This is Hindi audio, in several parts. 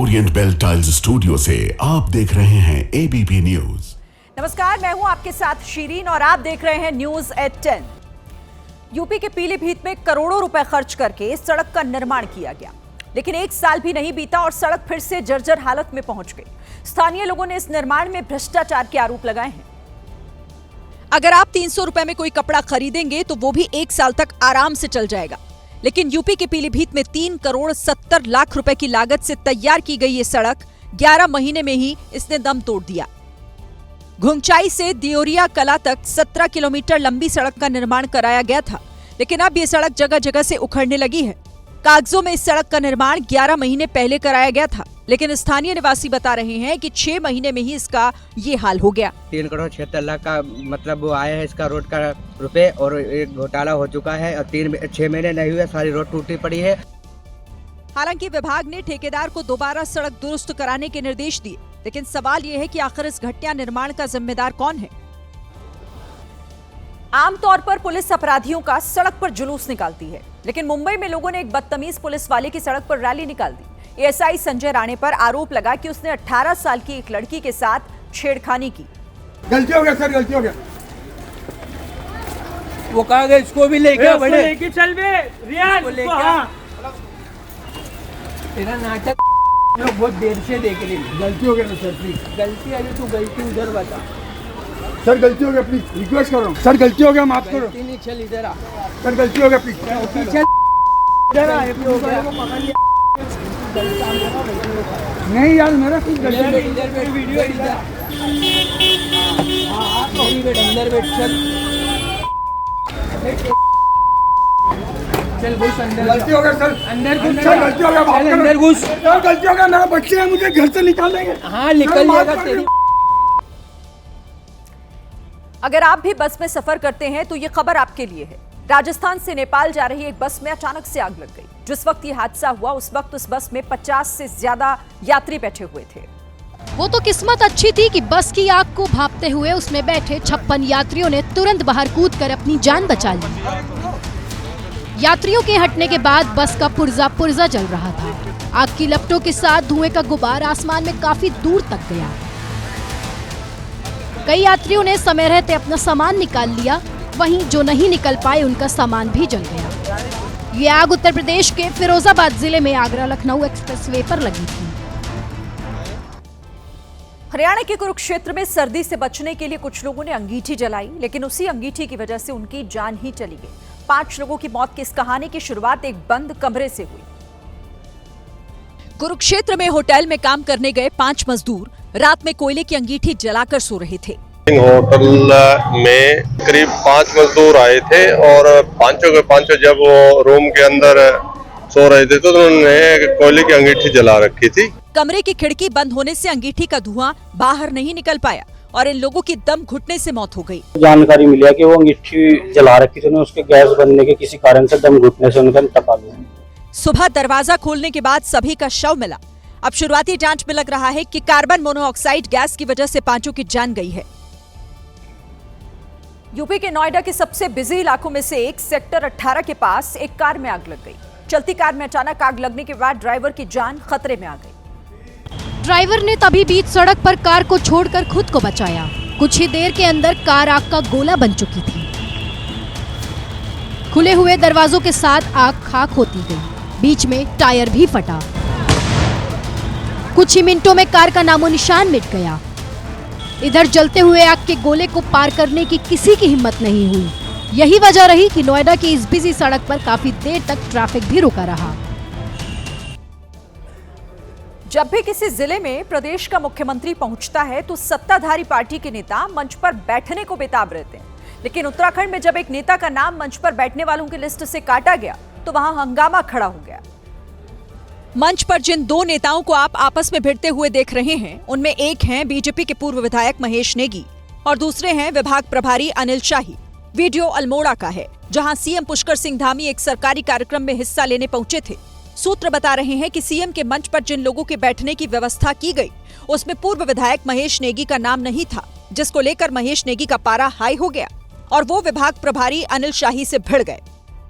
ओरिएंट बेल टाइल्स स्टूडियो से आप देख रहे हैं एबीपी न्यूज। नमस्कार, मैं हूं आपके साथ शीरीन और आप देख रहे हैं न्यूज एट 10। यूपी के पीलीभीत में करोड़ों रुपए खर्च करके इस सड़क का निर्माण किया गया, लेकिन एक साल भी नहीं बीता और सड़क फिर से जर्जर हालत में पहुंच गई। स्थानीय लोगों ने इस निर्माण में भ्रष्टाचार के आरोप लगाए हैं। अगर आप 300 रुपए में कोई कपड़ा खरीदेंगे तो वो भी एक साल तक आराम से चल जाएगा, लेकिन यूपी के पीलीभीत में 3 करोड़ 70 लाख रुपए की लागत से तैयार की गई ये सड़क 11 महीने में ही इसने दम तोड़ दिया। घुंगचाई से दियोरिया कला तक 17 किलोमीटर लंबी सड़क का निर्माण कराया गया था, लेकिन अब ये सड़क जगह जगह से उखड़ने लगी है। कागजों में इस सड़क का निर्माण 11 महीने पहले कराया गया था, लेकिन स्थानीय निवासी बता रहे हैं कि 6 महीने में ही इसका ये हाल हो गया। 3 करोड़ 76 लाख का मतलब वो आया है इसका रोड का रुपए, और एक घोटाला हो चुका है और 6 महीने नहीं हुए, सारी रोड टूटी पड़ी है। हालांकि विभाग ने ठेकेदार को दोबारा सड़क दुरुस्त कराने के निर्देश दिए, लेकिन सवाल ये है कि आखिर इस घटिया निर्माण का जिम्मेदार कौन है। आमतौर पर पुलिस अपराधियों का सड़क पर जुलूस निकालती है, लेकिन मुंबई में लोगों ने एक बदतमीज पुलिस वाले की सड़क पर रैली निकाल दी। एएसआई संजय राणे पर आरोप लगा कि उसने 18 साल की एक लड़की के साथ छेड़खानी की। गलती हो गया सर, गलती हो गया। वो कहा गया इसको भी लेके चल बे रियान को लेके। हाँ। तेरा नाटक लोग बहुत देर से देख रहे हैं। गलती हो गया ना सर, प्लीज। गलती अभी तू गलती उधर बता। सर गलती हो गया, प्लीज रिक्वेस्ट कर रहा हूँ। सर गलती हो गया, माफ करो। गलती नहीं, चल इधर आ। सर गलती हो गया, प्लीज। पीछे इधर आ, गलती हो गया। नहीं यार, मेरा कुछ गलती नहीं। इधर बैठ, वीडियो इधर। मेरी बैठ, अंदर बैठ, चल घुस अंदर। गलती हो गया सर, अंदर घुस। सर गलती हो गया, माफ चल करो। अंदर घुस। सर गलती हो गया, मेरा बच्चे हैं, मुझे घर से निकाल देंगे। हाँ निकल जाएगा तेरी। अगर आप भी बस में सफर करते हैं तो ये खबर आपके लिए है। राजस्थान से नेपाल जा रही एक बस में अचानक से आग लग गई। जिस वक्त ये हादसा हुआ उस वक्त उस बस में 50 से ज्यादा यात्री बैठे हुए थे। वो तो किस्मत अच्छी थी कि बस की आग को भांपते हुए उसमें बैठे 56 यात्रियों ने तुरंत बाहर कूदकर अपनी जान बचा ली। यात्रियों के हटने के बाद बस का पुर्जा पुर्जा जल रहा था। आग की लपटों के साथ धुएं का गुबार आसमान में काफी दूर तक गया। कई यात्रियों ने समय रहते अपना सामान निकाल लिया, वहीं जो नहीं निकल पाए उनका सामान भी जल गया। ये आग उत्तर प्रदेश के फिरोजाबाद जिले में आगरा लखनऊ एक्सप्रेसवे पर लगी थी। हरियाणा के कुरुक्षेत्र में सर्दी से बचने के लिए कुछ लोगों ने अंगीठी जलाई, लेकिन उसी अंगीठी की वजह से उनकी जान ही चली गई। 5 लोगों की मौत की इस कहानी की शुरुआत एक बंद कमरे से हुई। कुरुक्षेत्र में होटल में काम करने गए 5 मजदूर रात में कोयले की अंगीठी जलाकर सो रहे थे। होटल में करीब 5 मजदूर आए थे और पांचों के पांचों जब वो रूम के अंदर सो रहे थे तो उन्होंने कोयले की अंगीठी जला रखी थी। कमरे की खिड़की बंद होने से अंगीठी का धुआं बाहर नहीं निकल पाया और इन लोगों की दम घुटने से मौत हो गई। जानकारी मिली है कि वो अंगीठी जला रखी थी, उसके गैस बनने के किसी कारण से दम घुटने से उनका इंतकाल हुआ। सुबह दरवाजा खोलने के बाद सभी का शव मिला। अब शुरुआती जांच में लग रहा है कि कार्बन मोनोऑक्साइड गैस की वजह से 5 की जान गई है। यूपी के नोएडा के सबसे बिजी इलाकों में से एक सेक्टर 18 के पास एक कार में आग लग गई। चलती कार में अचानक आग लगने के बाद ड्राइवर की जान खतरे में आ गई। ड्राइवर ने तभी बीच सड़क पर कार को छोड़कर खुद को बचाया। कुछ ही देर के अंदर कार आग का गोला बन चुकी थी। खुले हुए दरवाजों के साथ आग खाक होती गई, बीच में टायर भी फटा। कुछ ही मिनटों में कार का नामो निशान मिट गया। इधर जलते हुए आग के गोले को पार करने की किसी की हिम्मत नहीं हुई। यही वजह रही कि नोएडा की इस बिजी सड़क पर काफी देर तक ट्रैफिक भी रुका रहा। जब भी किसी जिले में प्रदेश का मुख्यमंत्री पहुंचता है तो सत्ताधारी पार्टी के नेता मंच पर बैठने को बेताब रहते हैं, लेकिन उत्तराखंड में जब एक नेता का नाम मंच पर बैठने वालों की लिस्ट से काटा गया तो वहां हंगामा खड़ा हो गया। मंच पर जिन 2 नेताओं को आप आपस में भिड़ते हुए देख रहे हैं उनमें एक हैं बीजेपी के पूर्व विधायक महेश नेगी और दूसरे हैं विभाग प्रभारी अनिल शाही। वीडियो अल्मोड़ा का है, जहां सीएम पुष्कर सिंह धामी एक सरकारी कार्यक्रम में हिस्सा लेने पहुंचे थे। सूत्र बता रहे हैं कि सीएम के मंच पर जिन लोगों के बैठने की व्यवस्था की गई उसमें पूर्व विधायक महेश नेगी का नाम नहीं था, जिसको लेकर महेश नेगी का पारा हाई हो गया और वो विभाग प्रभारी अनिल शाही से भिड़ गए।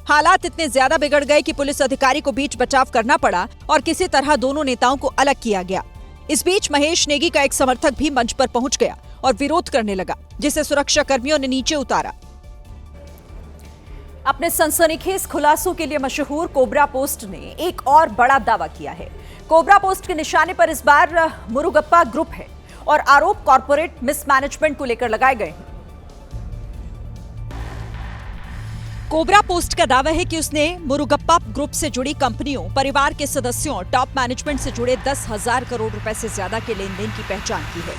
हालात इतने ज्यादा बिगड़ गए कि पुलिस अधिकारी को बीच बचाव करना पड़ा और किसी तरह दोनों नेताओं को अलग किया गया। इस बीच महेश नेगी का एक समर्थक भी मंच पर पहुंच गया और विरोध करने लगा, जिसे सुरक्षा कर्मियों ने नीचे उतारा। अपने सनसनीखेज खुलासों के लिए मशहूर कोबरा पोस्ट ने एक और बड़ा दावा किया है। कोबरा पोस्ट के निशाने पर इस बार मुरुगप्पा ग्रुप है और आरोप कॉर्पोरेट मिसमैनेजमेंट को लेकर लगाए गए हैं। कोबरा पोस्ट का दावा है कि उसने मुरुगप्पा ग्रुप से जुड़ी कंपनियों, परिवार के सदस्यों और टॉप मैनेजमेंट से जुड़े 10,000 करोड़ रुपए से ज्यादा के लेन देन की पहचान की है।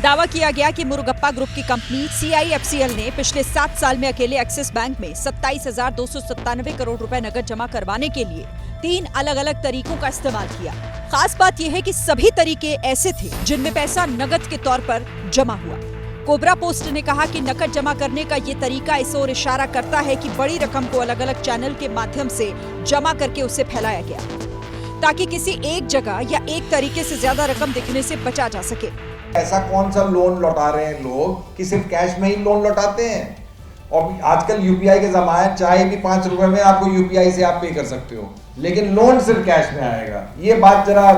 दावा किया गया कि मुरुगप्पा ग्रुप की कंपनी CIFCL ने पिछले 7 साल में अकेले एक्सिस बैंक में 27,297 करोड़ रुपए नकद जमा करवाने के लिए 3 अलग अलग तरीकों का इस्तेमाल किया। खास बात यह है कि सभी तरीके ऐसे थे जिनमें पैसा नकद के तौर पर जमा हुआ। कोबरा पोस्ट ने कहा कि नकद जमा करने का ये तरीका इस ओर इशारा करता है कि बड़ी रकम को अलग अलग चैनल के माध्यम से जमा करके उसे फैलाया गया, ताकि किसी एक जगह या एक तरीके से ज्यादा रकम दिखने से बचा जा सके। ऐसा कौन सा लोन लौटा रहे हैं लोग कि सिर्फ कैश में ही लोन लौटाते हैं? और आजकल UPI के जमाने, चाहे भी 5 रुपए में आपको UPI से आप पे कर सकते हो, लेकिन लोन सिर्फ कैश में आएगा। ये बात जरा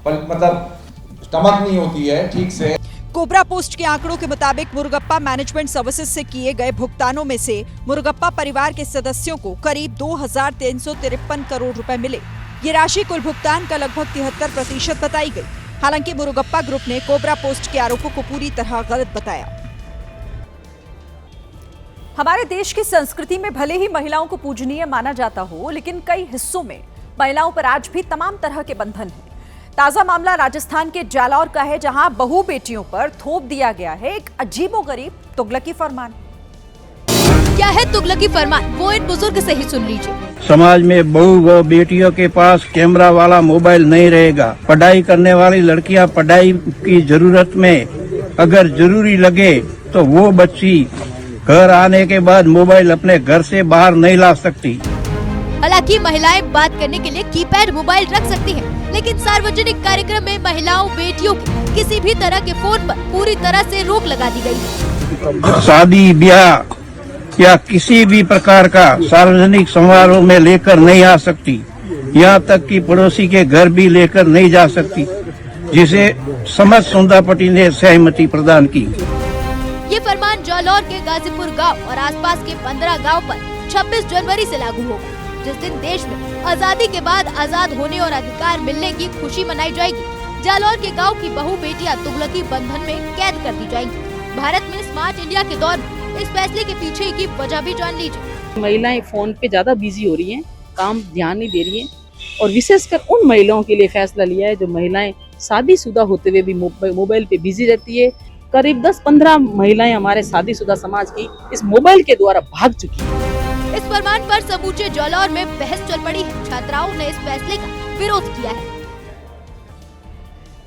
मतलब स्टमक नहीं होती है ठीक से। कोबरा पोस्ट के आंकड़ों के मुताबिक मुरुगप्पा मैनेजमेंट सर्विसेज से किए गए भुगतानों में से मुरुगप्पा परिवार के सदस्यों को करीब 2,353 करोड़ रुपए मिले। ये राशि कुल भुगतान का लगभग 73% बताई गई। हालांकि मुरुगप्पा ग्रुप ने कोबरा पोस्ट के आरोपों को पूरी तरह गलत बताया। हमारे देश की संस्कृति में भले ही महिलाओं को पूजनीय माना जाता हो, लेकिन कई हिस्सों में महिलाओं पर आज भी तमाम तरह के बंधन हैं। ताजा मामला राजस्थान के जालौर का है, जहां बहू बेटियों पर थोप दिया गया है एक अजीबोगरीब तुगलकी फरमान। क्या है तुगलकी फरमान, वो इन बुजुर्ग से ही सुन लीजिए। समाज में बहू व बेटियों के पास कैमरा वाला मोबाइल नहीं रहेगा। पढ़ाई करने वाली लड़कियां पढ़ाई की जरूरत में अगर जरूरी लगे तो वो बच्ची घर आने के बाद मोबाइल अपने घर से बाहर नहीं ला सकती। हालांकि महिलाएं बात करने के लिए कीपैड मोबाइल रख सकती हैं, लेकिन सार्वजनिक कार्यक्रम में महिलाओं बेटियों की किसी भी तरह के फोन पर पूरी तरह से रोक लगा दी गई। शादी ब्याह या किसी भी प्रकार का सार्वजनिक समारोह में लेकर नहीं आ सकती। यहाँ तक कि पड़ोसी के घर भी लेकर नहीं जा सकती, जिसे समझ सुंदापटी ने सहमति प्रदान की। ये फरमान जालौर के गाजीपुर गांव और आसपास के 15 गांव पर 26 जनवरी से लागू होगा, जिस दिन देश में आजादी के बाद आजाद होने और अधिकार मिलने की खुशी मनाई जाएगी। जालौर के गांव की बहू बेटियां तुगलकी बंधन में कैद कर दी जाएंगी। भारत में स्मार्ट इंडिया के दौर में इस फैसले के पीछे की वजह भी जान लीजिए। महिलाएं फोन पे ज्यादा बिजी हो रही हैं, काम ध्यान नहीं दे रही हैं, और विशेषकर उन महिलाओं के लिए फैसला लिया है जो महिलाएं शादीशुदा होते हुए भी मोबाइल पे बिजी रहती है। करीब 10-15 महिलाएं हमारे शादीशुदा समाज की इस मोबाइल के द्वारा भाग चुकी है। इस फरमान पर समूचे जालौर में बहस चल पड़ी है। छात्राओं ने इस फैसले का विरोध किया है।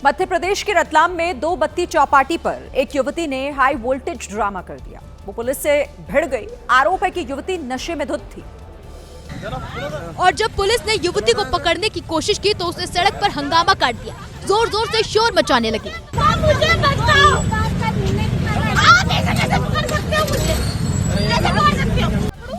मध्य प्रदेश के रतलाम में 2 बत्ती चौपाटी पर एक युवती ने हाई वोल्टेज ड्रामा कर दिया। वो पुलिस से भिड़ गई। आरोप है कि युवती नशे में धुत थी। और जब पुलिस ने युवती को पकड़ने की कोशिश की तो उसने सड़क पर हंगामा काट दिया, जोर जोर से शोर मचाने लगी। मुझे बचाओ, आप ऐसे पकड़ सकते हो मुझे, कैसे पकड़ सकते हो?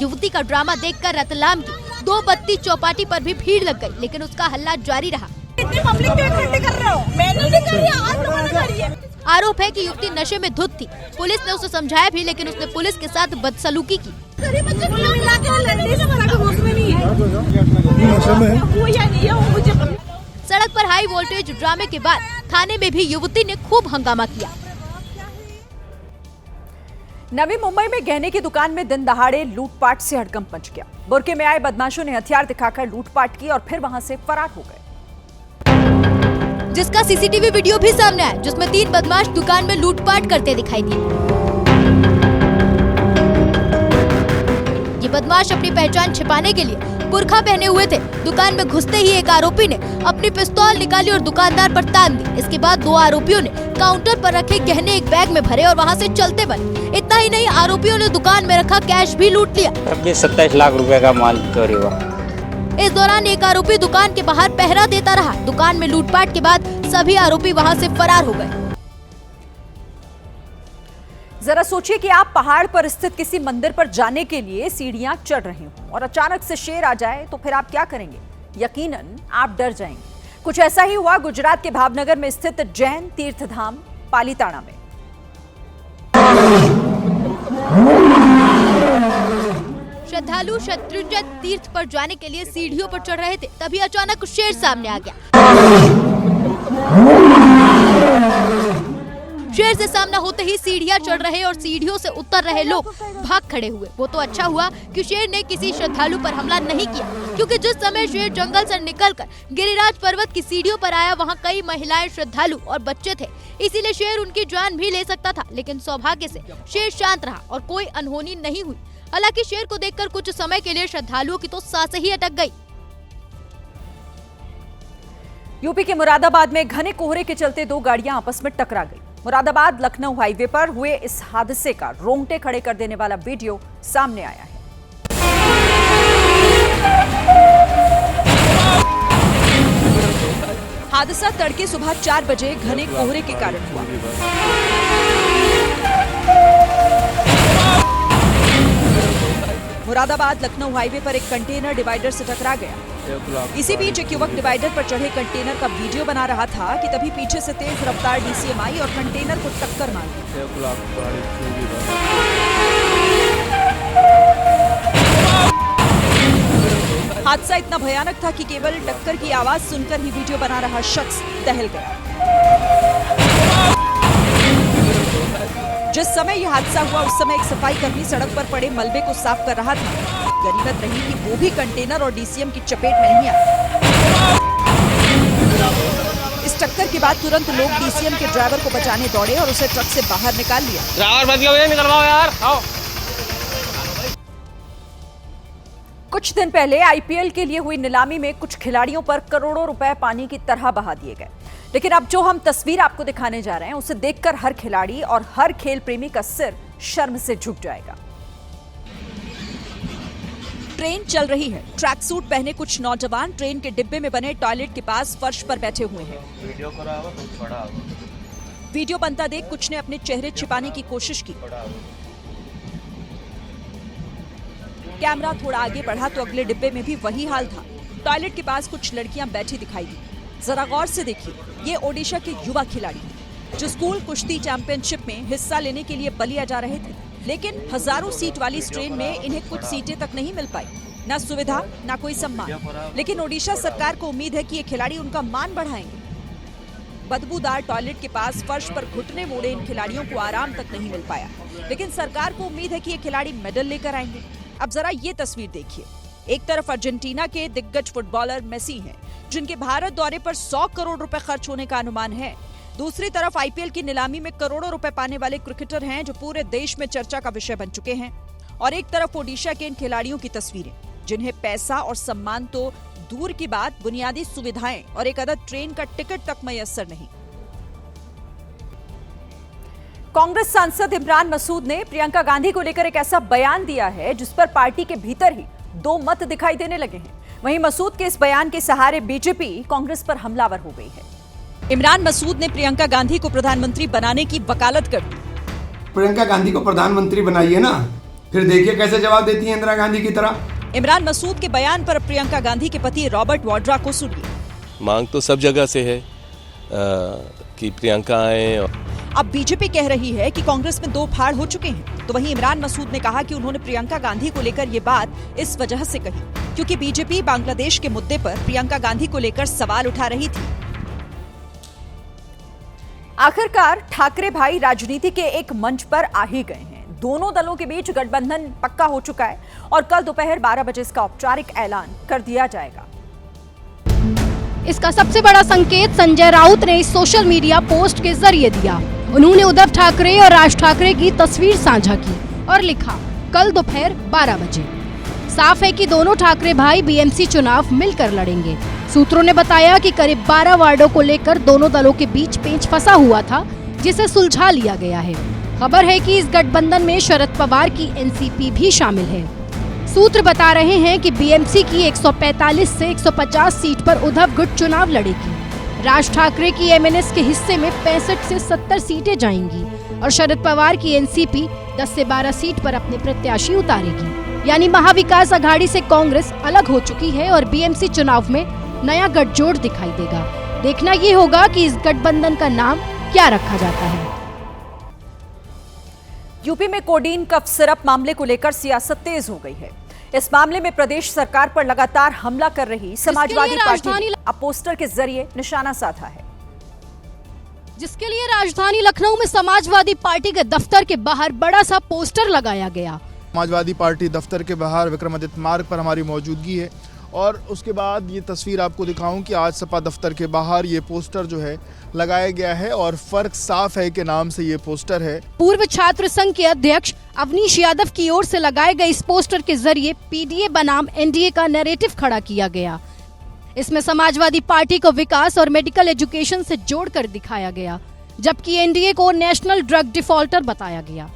युवती का ड्रामा देखकर रतलाम की 2 बत्ती चौपाटी पर भी भीड़ लग गई, लेकिन उसका हल्ला जारी रहा। इतनी पब्लिक क्यों इकट्ठी कर रहे हो? मैंने नहीं करी, आप लोगों ने करी है। आरोप है कि युवती नशे में धुत थी। पुलिस ने उसे समझाया भी, लेकिन उसने पुलिस के साथ बदसलूकी की। सड़क पर हाई वोल्टेज ड्रामे के बाद थाने में भी युवती ने खूब हंगामा किया। नवी मुंबई में गहने की दुकान में दिन दहाड़े लूटपाट से हड़कंप मच गया। बुर्के में आए बदमाशों ने हथियार दिखाकर लूटपाट की और फिर वहां से फरार हो गए, जिसका सीसीटीवी वीडियो भी सामने आया, जिसमें 3 बदमाश दुकान में लूटपाट करते दिखाई दिए। ये बदमाश अपनी पहचान छिपाने के लिए बुर्का पहने हुए थे। दुकान में घुसते ही एक आरोपी ने अपनी पिस्तौल निकाली और दुकानदार पर तान दी। इसके बाद 2 आरोपियों ने काउंटर पर रखे गहने एक बैग में भरे और वहां से चलते बने। इतना ही नहीं, आरोपियों ने दुकान में रखा कैश भी लूट लिया। 27 लाख रुपए का माल चोरी हुआ। इस दौरान एक आरोपी दुकान के बाहर पहरा देता रहा। दुकान में लूटपाट के बाद सभी आरोपी वहां से फरार हो गए। जरा सोचिए कि आप पहाड़ पर स्थित किसी मंदिर पर जाने के लिए सीढ़ियां चढ़ रहे हो और अचानक से शेर आ जाए तो फिर आप क्या करेंगे? यकीनन आप डर जाएंगे। कुछ ऐसा ही हुआ गुजरात के भावनगर में स्थित जैन तीर्थधाम पालीताना में। श्रद्धालु शत्रुंजय तीर्थ पर जाने के लिए सीढ़ियों पर चढ़ रहे थे, तभी अचानक शेर सामने आ गया। शेर से सामना होते ही सीढ़ियां चढ़ रहे और सीढ़ियों से उतर रहे लोग भाग खड़े हुए। वो तो अच्छा हुआ कि शेर ने किसी श्रद्धालु पर हमला नहीं किया, क्योंकि जिस समय शेर जंगल से निकलकर गिरिराज पर्वत की सीढ़ियों पर आया, वहां कई महिलाएं, श्रद्धालु और बच्चे थे, इसीलिए शेर उनकी जान भी ले सकता था। लेकिन सौभाग्य से शेर शांत रहा और कोई अनहोनी नहीं हुई। हालांकि शेर को देखकर कुछ समय के लिए श्रद्धालुओं की तो सांसें ही अटक गई। यूपी के मुरादाबाद में घने कोहरे के चलते दो गाड़ियां आपस में टकरा गई। मुरादाबाद लखनऊ हाईवे पर हुए इस हादसे का रोंगटे खड़े कर देने वाला वीडियो सामने आया है। हादसा तड़के सुबह 4 बजे घने कोहरे के कारण हुआ। मुरादाबाद लखनऊ हाईवे पर एक कंटेनर डिवाइडर से टकरा गया। इसी बीच एक युवक डिवाइडर पर चढ़े कंटेनर का वीडियो बना रहा था कि तभी पीछे से तेज रफ्तार डीसीएम आई और कंटेनर को टक्कर मार दी। हादसा इतना भयानक था कि केवल टक्कर की आवाज सुनकर ही वीडियो बना रहा शख्स दहल गया। जिस समय यह हादसा हुआ उस समय एक सफाई कर्मी सड़क पर पड़े मलबे को साफ कर रहा था। गनीमत रही कि वो भी कंटेनर और डीसीएम की चपेट में नहीं आया। इस टक्कर के बाद तुरंत लोग डीसीएम के ड्राइवर को बचाने दौड़े और उसे ट्रक से बाहर निकाल लिया। ड्राइवर बच गया, निकलवाओ यार, आओ। कुछ दिन पहले आईपीएल के लिए हुई नीलामी में कुछ खिलाड़ियों पर करोड़ों रुपए पानी की तरह बहा दिए गए। लेकिन अब जो हम तस्वीर आपको दिखाने जा रहे हैं उसे देखकर हर खिलाड़ी और हर खेल प्रेमी का सिर शर्म से झुक जाएगा। ट्रेन चल रही है। ट्रैक सूट पहने कुछ नौजवान ट्रेन के डिब्बे में बने टॉयलेट के पास फर्श पर बैठे हुए हैं। वीडियो बनता देख कुछ ने अपने चेहरे छिपाने की कोशिश की। कैमरा थोड़ा आगे बढ़ा तो अगले डिब्बे में भी वही हाल था। टॉयलेट के पास कुछ लड़कियां बैठी दिखाई दी। जरा गौर से देखिए, ये ओडिशा के युवा खिलाड़ी जो स्कूल कुश्ती चैंपियनशिप में हिस्सा लेने के लिए बलिया जा रहे थे, लेकिन हजारों सीट वाली इस ट्रेन में इन्हें कुछ सीटें तक नहीं मिल पाई। ना सुविधा, ना कोई सम्मान। लेकिन ओडिशा सरकार को उम्मीद है कि ये खिलाड़ी उनका मान बढ़ाएंगे। बदबूदार टॉयलेट के पास फर्श पर घुटने मोड़े इन खिलाड़ियों को आराम तक नहीं मिल पाया, लेकिन सरकार को उम्मीद है कि ये खिलाड़ी मेडल लेकर आएंगे। अब जरा ये तस्वीर देखिए। एक तरफ अर्जेंटीना के दिग्गज फुटबॉलर मेसी हैं, जिनके भारत दौरे पर 100 करोड़ रुपए खर्च होने का अनुमान है। दूसरी तरफ आईपीएल की नीलामी में करोड़ों रुपए पाने वाले क्रिकेटर हैं जो पूरे देश में चर्चा का विषय बन चुके हैं। और एक तरफ ओडिशा के इन खिलाड़ियों की तस्वीरें, जिन्हें पैसा और सम्मान तो दूर की बात, बुनियादी सुविधाएं और एक अदद ट्रेन का टिकट तक मयस्सर नहीं। कांग्रेस सांसद इमरान मसूद ने प्रियंका गांधी को लेकर एक ऐसा बयान दिया है जिस पर पार्टी के भीतर ही दो मत दिखाई देने लगे हैं। वहीं मसूद के इस बयान के सहारे बीजेपी कांग्रेस पर हमलावर हो गई है। इमरान मसूद ने प्रियंका गांधी को प्रधानमंत्री बनाने की वकालत कर दी। प्रियंका गांधी को प्रधानमंत्री बनाइए ना, फिर देखिए कैसे जवाब देती है इंदिरा गांधी की तरह। इमरान मसूद के बयान पर प्रियंका गांधी के पति रॉबर्ट वाड्रा को सुनिए। मांग तो सब जगह से है कि प्रियंका आए। अब बीजेपी कह रही है कि कांग्रेस में दो फाड़ हो चुके हैं, तो वहीं इमरान मसूद ने कहा कि उन्होंने प्रियंका गांधी को लेकर ये बात इस वजह से कही क्योंकि बीजेपी बांग्लादेश के मुद्दे पर प्रियंका गांधी को लेकर सवाल उठा रही थी। आखिरकार ठाकरे भाई राजनीति के एक मंच पर आ ही गए हैं। दोनों दलों के बीच गठबंधन पक्का हो चुका है और कल दोपहर 12 बजे इसका औपचारिक ऐलान कर दिया जाएगा। इसका सबसे बड़ा संकेत संजय राउत ने इस सोशल मीडिया पोस्ट के जरिए दिया। उन्होंने उद्धव ठाकरे और राज ठाकरे की तस्वीर साझा की और लिखा, कल दोपहर 12 बजे। साफ है कि दोनों ठाकरे भाई बीएमसी चुनाव मिलकर लड़ेंगे। सूत्रों ने बताया कि करीब 12 वार्डों को लेकर दोनों दलों के बीच पेंच फंसा हुआ था, जिसे सुलझा लिया गया है। खबर है कि इस गठबंधन में शरद पवार की एनसीपी भी शामिल है। सूत्र बता रहे हैं कि बीएमसी की 145 से 150 सीट पर उद्धव गुट चुनाव लड़ेगी। राज ठाकरे की एमएनएस के हिस्से में 65 से 70 सीटें जाएंगी और शरद पवार की एनसीपी 10 से 12 सीट पर अपने प्रत्याशी उतारेगी। यानी महाविकास अघाड़ी से कांग्रेस अलग हो चुकी है और बीएमसी चुनाव में नया गठजोड़ दिखाई देगा। देखना ये होगा कि इस गठबंधन का नाम क्या रखा जाता है। यूपी में कोडीन कफ सिरप मामले को लेकर सियासत तेज हो गई है। इस मामले में प्रदेश सरकार पर लगातार हमला कर रही समाजवादी पार्टी ने अब पोस्टर के जरिए निशाना साधा है, जिसके लिए राजधानी लखनऊ में समाजवादी पार्टी के दफ्तर के बाहर बड़ा सा पोस्टर लगाया गया। समाजवादी पार्टी दफ्तर के बाहर विक्रमादित्य मार्ग पर हमारी मौजूदगी है और उसके बाद ये तस्वीर आपको दिखाऊं कि आज सपा दफ्तर के बाहर ये पोस्टर जो है लगाया गया है और फर्क साफ है के नाम से ये पोस्टर है। पूर्व छात्र संघ के अध्यक्ष अवनीश यादव की ओर से लगाए गए इस पोस्टर के जरिए पीडीए बनाम एनडीए का नैरेटिव खड़ा किया गया। इसमें समाजवादी पार्टी को विकास और मेडिकल एजुकेशन से जोड़कर दिखाया गया, जबकि एनडीए को नेशनल ड्रग डिफॉल्टर बताया गया।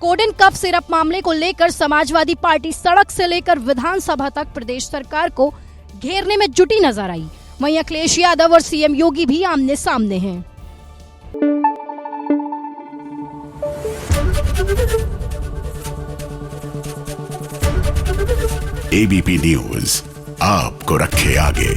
कोडेन कफ सिरप मामले को लेकर समाजवादी पार्टी सड़क से लेकर विधानसभा तक प्रदेश सरकार को घेरने में जुटी नजर आई। वहीं अखिलेश यादव और सीएम योगी भी आमने सामने हैं। एबीपी न्यूज आपको रखे आगे।